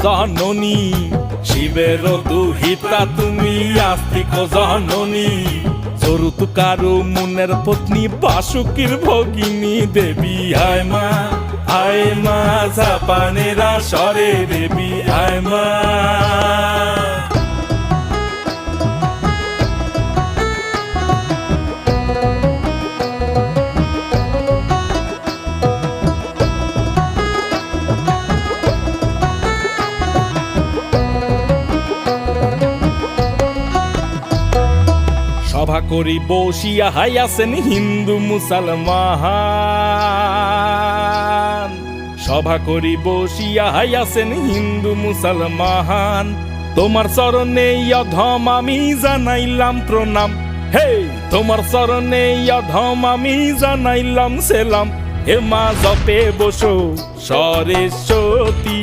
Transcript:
জননী, শিবের দুহিতা তুমি আস্তিক জননী, চরুতুকারু মুনের পত্নী বাসুকীর ভগিনী দেবী আয় মা জাপানেরা সরে দেবী আয় মা। সভা করি বসিয়া হাইয়াছেন হিন্দু মুসলমান, সভা করি বসিয়া হাইয়াছেন হিন্দু মুসলমান, তোমার চরণে অধম আমি জানাইলাম প্রণাম, হে তোমার চরণে অধম আমি জানাইলাম সেলাম, হে মা জপে বসো সরস্বতী।